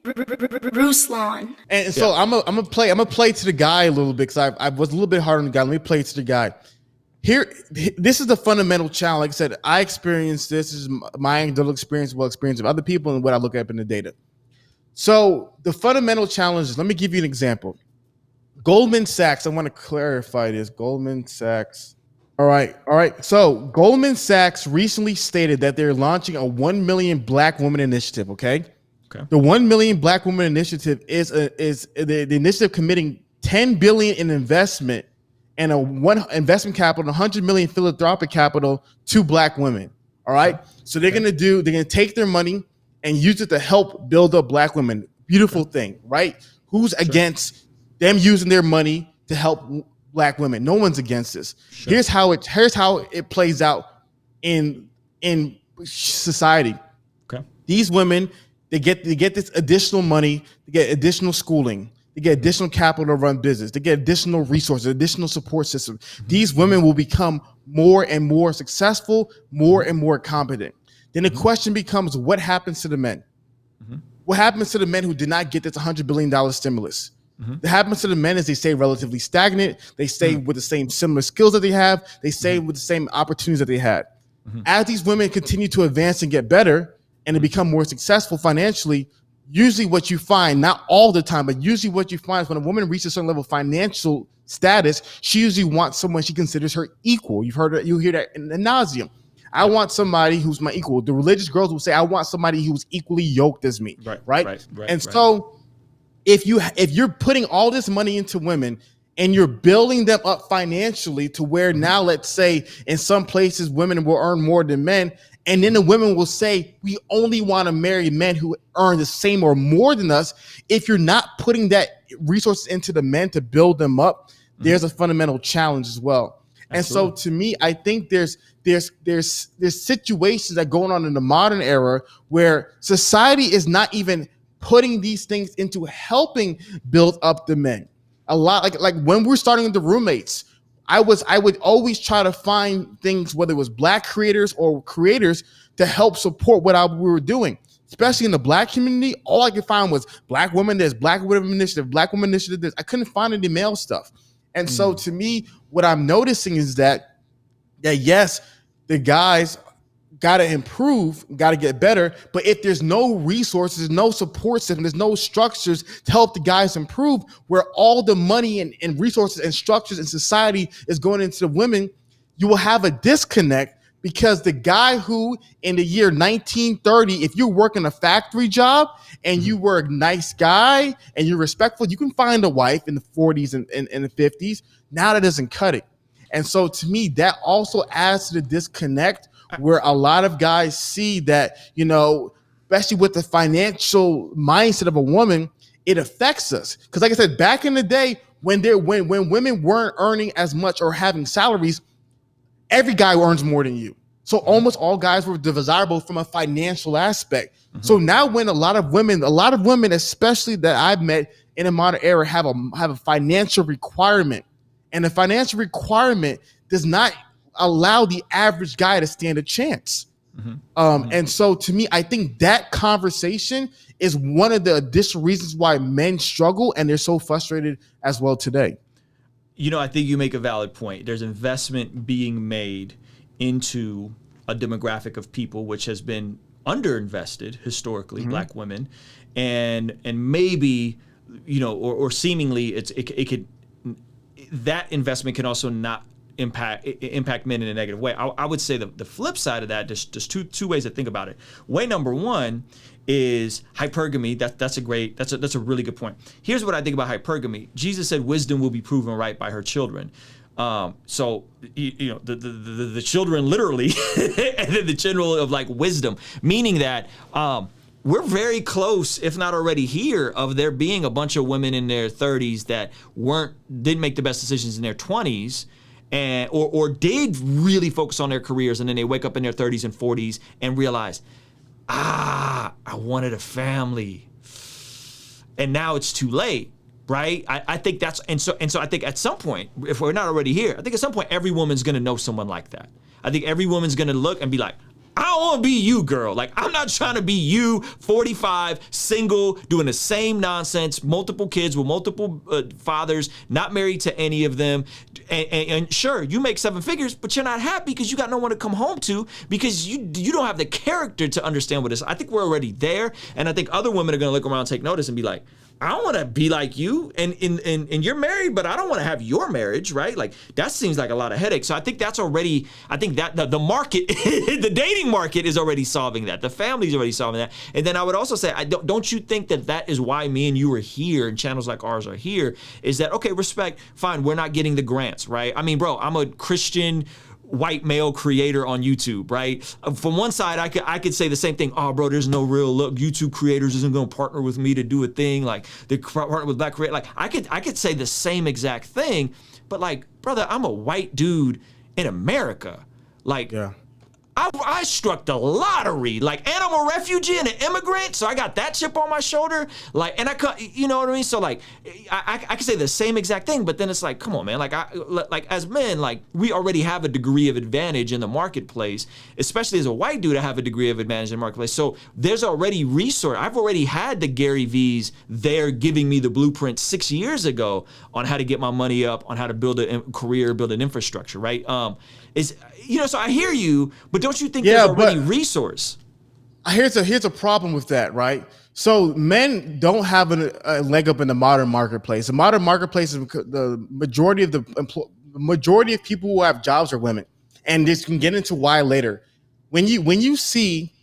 Ruslan. And so I'm gonna play to the guy a little bit because I was a little bit hard on the guy. Let me play to the guy. Here, this is the fundamental challenge. Like I said, I experienced this. This is my anecdotal experience, well, experience of other people, and what I look up in the data. So the fundamental challenge is, let me give you an example. Goldman Sachs, I want to clarify this. Goldman Sachs. All right. So Goldman Sachs recently stated that they're launching a 1 million Black woman initiative, okay? The 1 million Black woman initiative is the initiative committing $10 billion in investment and investment capital, 100 million philanthropic capital to Black women. All right. So they're going to take their money and use it to help build up Black women. Beautiful thing, right? Who's against them using their money to help Black women? No one's against this. Here's how it plays out in society. Okay. These women, they get this additional money, they get additional schooling, they get additional capital to run business, they get additional resources, additional support system. These women will become more and more successful, more and more competent. Then the question becomes, what happens to the men? What happens to the men who did not get this $100 billion stimulus? What happens to the men is they stay relatively stagnant. They stay with the same similar skills that they have. They stay with the same opportunities that they had. As these women continue to advance and get better and to become more successful financially, usually what you find, not all the time, but usually what you find is when a woman reaches a certain level of financial status, she usually wants someone she considers her equal. You hear that in ad nauseum. I want somebody who's my equal. The religious girls will say, I want somebody who's equally yoked as me. Right. So if you're putting all this money into women and you're building them up financially to where now, let's say in some places women will earn more than men, and then the women will say, we only want to marry men who earn the same or more than us. If you're not putting that resources into the men to build them up, there's a fundamental challenge as well. Absolutely. And so to me, I think there's situations that are going on in the modern era where society is not even putting these things into helping build up the men. A lot like when we're starting with the roommates, I would always try to find things, whether it was Black creators or creators, to help support what we were doing. Especially in the Black community, all I could find was Black women this, Black women initiative, Black women initiative this. I couldn't find any male stuff. And so to me, what I'm noticing is that yes, the guys got to improve, got to get better. But if there's no resources, no support system, there's no structures to help the guys improve, where all the money and resources and structures in society is going into the women, you will have a disconnect, because the guy who in the year 1930, if you're working a factory job and you were a nice guy and you're respectful, you can find a wife in the 40s and the 50s. Now that doesn't cut it. And so to me, that also adds to the disconnect, where a lot of guys see that, especially with the financial mindset of a woman, it affects us. Because like I said, back in the day when women weren't earning as much or having salaries, every guy earns more than you. So almost all guys were desirable from a financial aspect. So now when a lot of women, especially that I've met in a modern era, have a financial requirement, and the financial requirement does not allow the average guy to stand a chance. And so to me, I think that conversation is one of the additional reasons why men struggle, and they're so frustrated as well today. I think you make a valid point. There's investment being made into a demographic of people which has been underinvested historically, Black women, and maybe, or seemingly it could, that investment can also not impact men in a negative way. I would say the flip side of that, there's two ways to think about it. Way number one is hypergamy. That's a really good point. Here's what I think about hypergamy. Jesus said wisdom will be proven right by her children. So the children literally, and then the children of like wisdom, meaning that we're very close, if not already here, of there being a bunch of women in their 30s that didn't make the best decisions in their 20s. Or did really focus on their careers, and then they wake up in their 30s and 40s and realize, I wanted a family, and now it's too late, right? I think that's, and so I think at some point, if we're not already here, I think at some point every woman's gonna know someone like that. I think every woman's gonna look and be like, I don't want to be you, girl. Like, I'm not trying to be you, 45, single, doing the same nonsense, multiple kids with multiple fathers, not married to any of them. And sure, you make 7 figures, but you're not happy because you got no one to come home to, because you don't have the character to understand what it is. I think we're already there. And I think other women are going to look around and take notice and be like, I don't want to be like you, and you're married, but I don't want to have your marriage, right? Like, that seems like a lot of headaches. So I think that's already, I think that the market, the dating market is already solving that. The family's already solving that. And then I would also say, don't you think that is why me and you are here and channels like ours are here, is that, okay, respect, fine, we're not getting the grants, right? I mean, bro, I'm a Christian white male creator on YouTube, right? From one side, I could say the same thing. Oh, bro, there's no real look. YouTube creators isn't going to partner with me to do a thing. Like, they partner with black creators. Like, I could say the same exact thing, but like, brother, I'm a white dude in America. Like, Yeah. I struck the lottery, like, and I'm a refugee and an immigrant, so I got that chip on my shoulder, like, and I could, you know what I mean? So like, I could say the same exact thing, but then it's like, come on, man, like, as men, like, we already have a degree of advantage in the marketplace, especially as a white dude, I have a degree of advantage in the marketplace. So there's already resource. I've already had the Gary V's there giving me the blueprint 6 years ago on how to get my money up, on how to build a career, build an infrastructure, right? So I hear you, but don't you think there's already resource? Here's a problem with that, right? So men don't have a leg up in the modern marketplace. The modern marketplace is the majority of people who have jobs are women, and this can get into why later. When you see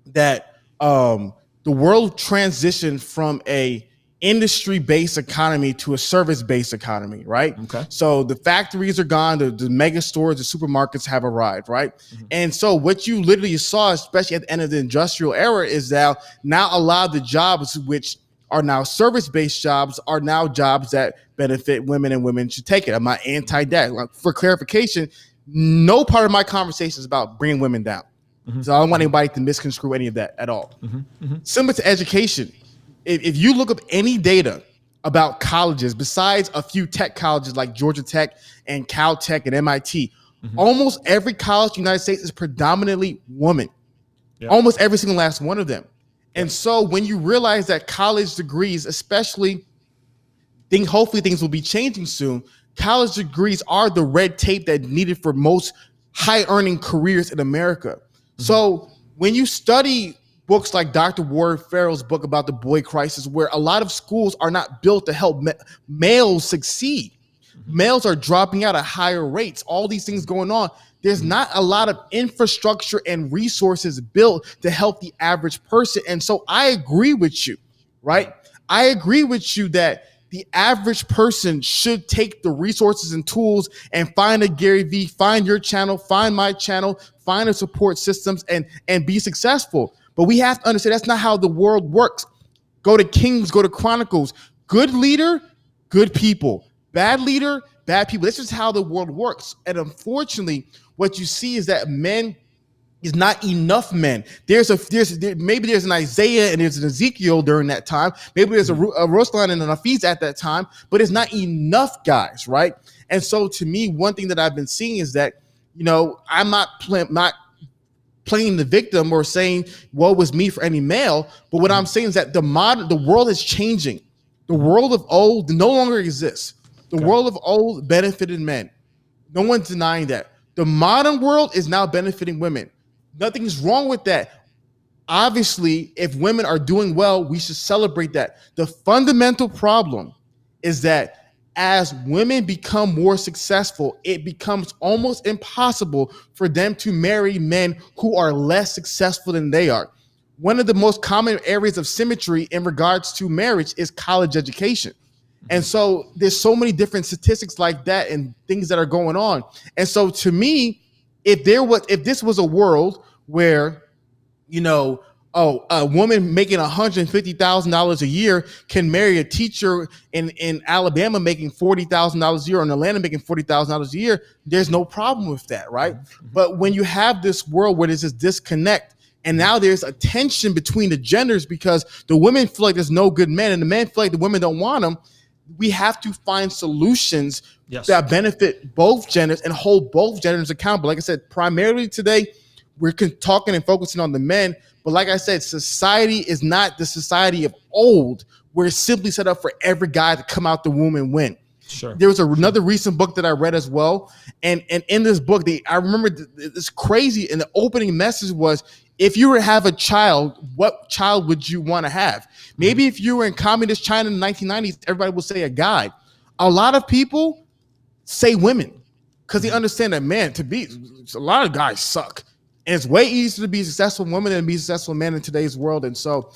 that the world transitioned from a industry-based economy to a service-based economy, right? Okay. So the factories are gone, the mega stores, the supermarkets have arrived, right? Mm-hmm. And so what you literally saw, especially at the end of the industrial era, is now a lot of the jobs which are now service-based jobs are now jobs that benefit women, and women should take it. I'm not anti-that. Like, for clarification, no part of my conversation is about bringing women down. Mm-hmm. So I don't want anybody to misconstrue any of that at all. Mm-hmm. Mm-hmm. Similar to education. If you look up any data about colleges, besides a few tech colleges like Georgia Tech and Caltech and MIT, almost every college in the United States is predominantly women. Yeah. Almost every single last one of them. Yeah. And so when you realize that college degrees, especially, hopefully things will be changing soon, college degrees are the red tape that's needed for most high-earning careers in America. Mm-hmm. So when you study books like Dr. Warren Farrell's book about the boy crisis, where a lot of schools are not built to help males succeed. Mm-hmm. Males are dropping out at higher rates. All these things going on. There's not a lot of infrastructure and resources built to help the average person. And so I agree with you, right? I agree with you that the average person should take the resources and tools and find a Gary Vee, find your channel, find my channel, find a support systems and be successful. But we have to understand that's not how the world works. Go to Kings, go to Chronicles. Good leader, good people. Bad leader, bad people. This is how the world works. And unfortunately, what you see is that men is not enough men. Maybe there's an Isaiah and there's an Ezekiel during that time. Maybe there's a Ruslan and an Hafeez at that time, but it's not enough guys, right? And so to me, one thing that I've been seeing is that, I'm not playing the victim or saying woe was me for any male, but what I'm saying is that the world is changing. The world of old no longer exists. The world of old benefited men. No one's denying that. The modern world is now benefiting women. Nothing's wrong with that. Obviously, if women are doing well, we should celebrate that. The fundamental problem is that as women become more successful, it becomes almost impossible for them to marry men who are less successful than they are. One of the most common areas of symmetry in regards to marriage is college education. And so there's so many different statistics like that and things that are going on. And so to me, if this was a world where, a woman making $150,000 a year can marry a teacher in Alabama making $40,000 a year, or in Atlanta making $40,000 a year, there's no problem with that, right? Mm-hmm. But when you have this world where there's this disconnect, and now there's a tension between the genders because the women feel like there's no good men and the men feel like the women don't want them, we have to find solutions that benefit both genders and hold both genders accountable. Like I said, primarily today, we're talking and focusing on the men, but like I said, society is not the society of old, where it's simply set up for every guy to come out the womb and win. Sure. There was another recent book that I read as well, and in this book, I remember this crazy, and the opening message was, if you were to have a child, what child would you want to have? Maybe if you were in communist China in the 1990s, everybody would say a guy. A lot of people say women because they understand that, man, a lot of guys suck. And it's way easier to be a successful woman than to be a successful man in today's world. And so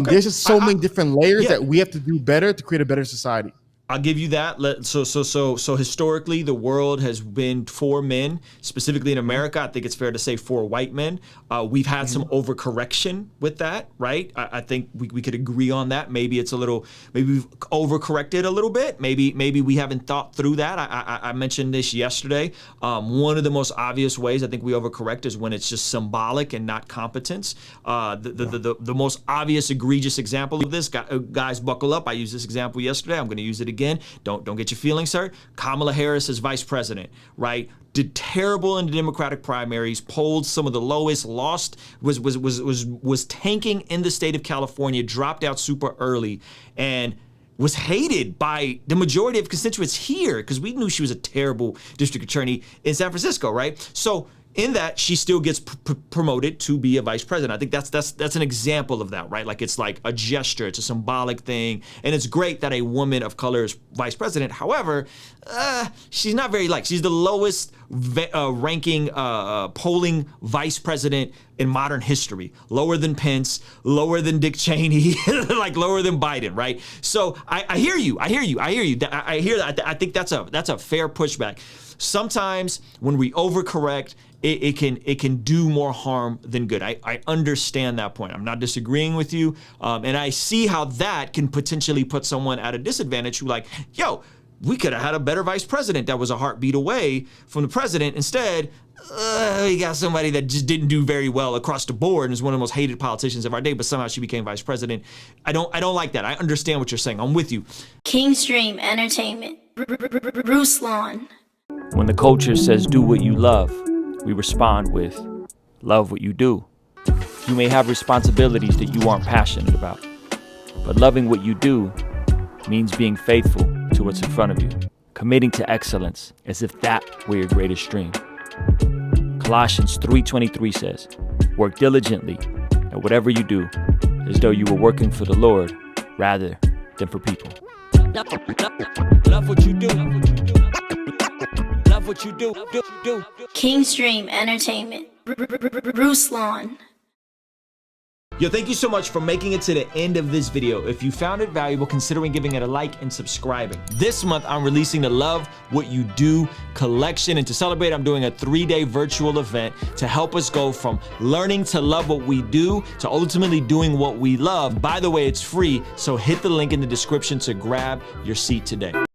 there's just so many different layers that we have to do better to create a better society. I'll give you that. So historically, the world has been for men, specifically in America. I think it's fair to say for white men. We've had some overcorrection with that, right? I think we could agree on that. Maybe it's maybe we've overcorrected a little bit. Maybe we haven't thought through that. I mentioned this yesterday. One of the most obvious ways I think we overcorrect is when it's just symbolic and not competence. The most obvious egregious example of this, guys, buckle up. I used this example yesterday. I'm going to use it again. Don't get your feelings hurt. Kamala Harris is vice president, right? Did terrible in the Democratic primaries, polled some of the lowest, lost, was tanking in the state of California, dropped out super early, and was hated by the majority of constituents here because we knew she was a terrible district attorney in San Francisco, right? So in that, she still gets promoted to be a vice president. I think that's an example of that, right? Like, it's like a gesture, it's a symbolic thing, and it's great that a woman of color is vice president. However, she's not very liked. She's the lowest ranking polling vice president in modern history. Lower than Pence, lower than Dick Cheney, like lower than Biden, right? So I hear you. I hear that. I think that's a fair pushback. Sometimes when we overcorrect, it can do more harm than good. I understand that point. I'm not disagreeing with you. And I see how that can potentially put someone at a disadvantage who, like, yo, we could have had a better vice president that was a heartbeat away from the president. Instead, we got somebody that just didn't do very well across the board and is one of the most hated politicians of our day, but somehow she became vice president. I don't like that. I understand what you're saying. I'm with you. Kingstream Entertainment. Ruslan. When the culture says do what you love, we respond with love what you do. You may have responsibilities that you aren't passionate about, but loving what you do means being faithful to what's in front of you, committing to excellence as if that were your greatest dream. Colossians 3:23 says, work diligently at whatever you do, as though you were working for the Lord rather than for people. Love what you do. Love what you do. Kingstream Entertainment. Ruslan. Yo, thank you so much for making it to the end of this video. If you found it valuable, considering giving it a like and subscribing. This month, I'm releasing the Love What You Do collection. And to celebrate, I'm doing a 3-day virtual event to help us go from learning to love what we do to ultimately doing what we love. By the way, it's free, so hit the link in the description to grab your seat today.